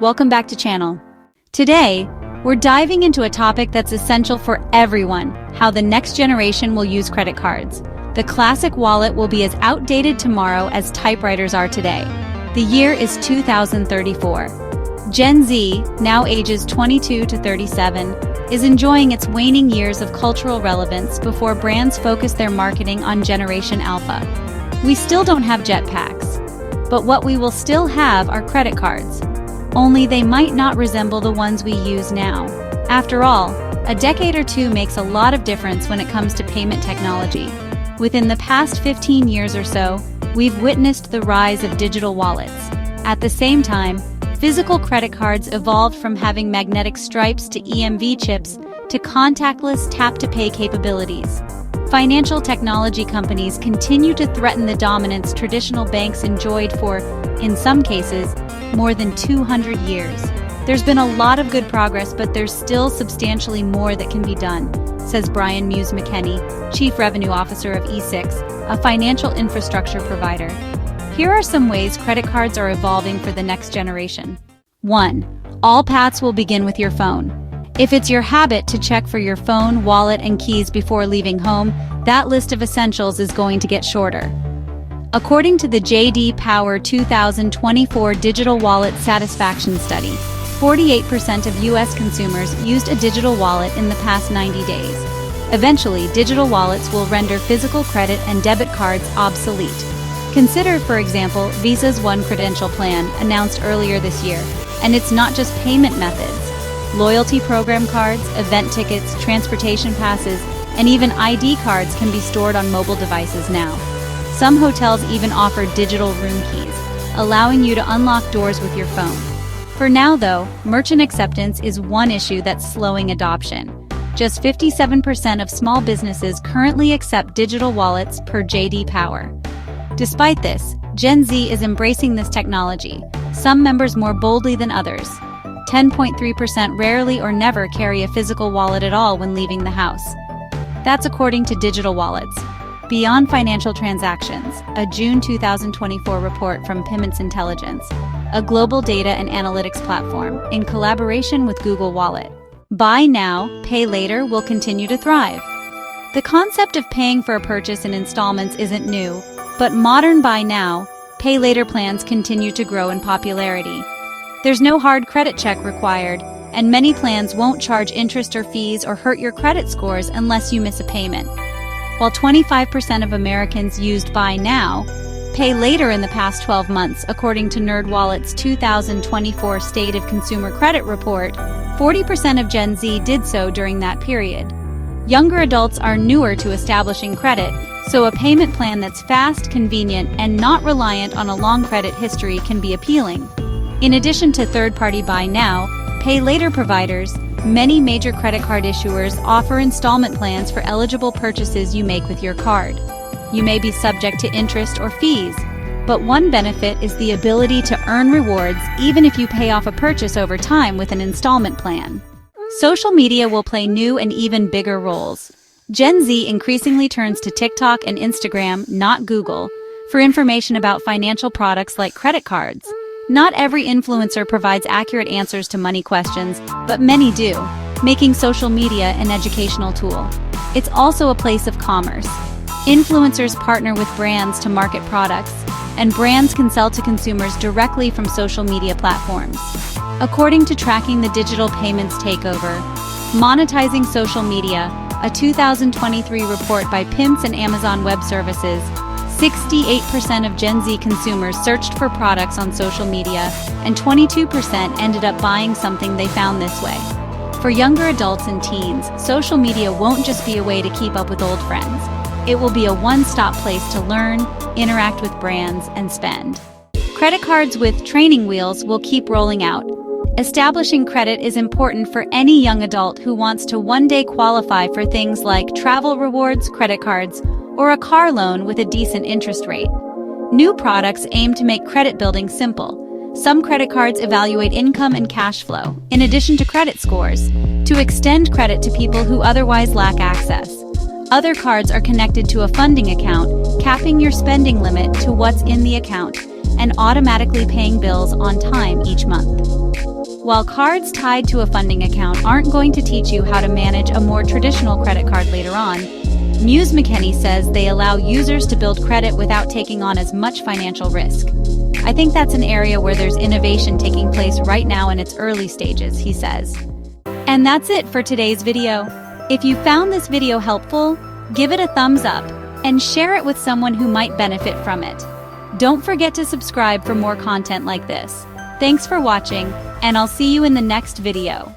welcome back to channel. Today, we're diving into a topic that's essential for everyone, how the next generation will use credit cards. The classic wallet will be as outdated tomorrow as typewriters are today. The year is 2034. Gen Z, now ages 22 to 37, is enjoying its waning years of cultural relevance before brands focus their marketing on Generation Alpha. We still don't have jetpacks, but what we will still have are credit cards. Only they might not resemble the ones we use now. After all, a decade or two makes a lot of difference when it comes to payment technology. Within the past 15 years or so, we've witnessed the rise of digital wallets. At the same time, physical credit cards evolved from having magnetic stripes to EMV chips to contactless tap-to-pay capabilities. Financial technology companies continue to threaten the dominance traditional banks enjoyed for, in some cases, more than 200 years. There's been a lot of good progress, but there's still substantially more that can be done, says Brian Muse-McKenney, Chief Revenue Officer of E6, a financial infrastructure provider. Here are some ways credit cards are evolving for the next generation. 1. All paths will begin with your phone. If it's your habit to check for your phone, wallet, and keys before leaving home, that list of essentials is going to get shorter. According to the J.D. Power 2024 Digital Wallet Satisfaction Study, 48% of U.S. consumers used a digital wallet in the past 90 days. Eventually, digital wallets will render physical credit and debit cards obsolete. Consider, for example, Visa's One Credential plan announced earlier this year. And it's not just payment methods. Loyalty program cards, event tickets, transportation passes, and even ID cards can be stored on mobile devices now. Some hotels even offer digital room keys, allowing you to unlock doors with your phone. For now, though, merchant acceptance is one issue that's slowing adoption. Just 57% of small businesses currently accept digital wallets per J.D. Power. Despite this, Gen Z is embracing this technology, some members more boldly than others. 10.3% rarely or never carry a physical wallet at all when leaving the house. That's according to Digital Wallets. Beyond financial transactions, a June 2024 report from Payments Intelligence, a global data and analytics platform, in collaboration with Google Wallet. Buy now, pay later will continue to thrive. The concept of paying for a purchase in installments isn't new, but modern buy now, pay later plans continue to grow in popularity. There's no hard credit check required, and many plans won't charge interest or fees or hurt your credit scores unless you miss a payment. While 25% of Americans used buy now, pay later in the past 12 months, according to NerdWallet's 2024 State of Consumer Credit Report, 40% of Gen Z did so during that period. Younger adults are newer to establishing credit, so a payment plan that's fast, convenient, and not reliant on a long credit history can be appealing. In addition to third-party buy now, pay later providers, many major credit card issuers offer installment plans for eligible purchases you make with your card. You may be subject to interest or fees, but one benefit is the ability to earn rewards even if you pay off a purchase over time with an installment plan. Social media will play new and even bigger roles. Gen Z increasingly turns to TikTok and Instagram, not Google, for information about financial products like credit cards. Not every influencer provides accurate answers to money questions, but many do, making social media an educational tool. It's also a place of commerce. Influencers partner with brands to market products, and brands can sell to consumers directly from social media platforms. According to Tracking the Digital Payments Takeover, Monetizing Social Media, a 2023 report by Pimps and Amazon Web Services, 68% of Gen Z consumers searched for products on social media, and 22% ended up buying something they found this way. For younger adults and teens, social media won't just be a way to keep up with old friends. It will be a one-stop place to learn, interact with brands, and spend. Credit cards with training wheels will keep rolling out. Establishing credit is important for any young adult who wants to one day qualify for things like travel rewards, credit cards, or a car loan with a decent interest rate. New products aim to make credit building simple. Some credit cards evaluate income and cash flow, in addition to credit scores, to extend credit to people who otherwise lack access. Other cards are connected to a funding account, capping your spending limit to what's in the account, and automatically paying bills on time each month. While cards tied to a funding account aren't going to teach you how to manage a more traditional credit card later on, Muse McKinney says they allow users to build credit without taking on as much financial risk. I think that's an area where there's innovation taking place right now in its early stages, he says. And that's it for today's video. If you found this video helpful, give it a thumbs up and share it with someone who might benefit from it. Don't forget to subscribe for more content like this. Thanks for watching, and I'll see you in the next video.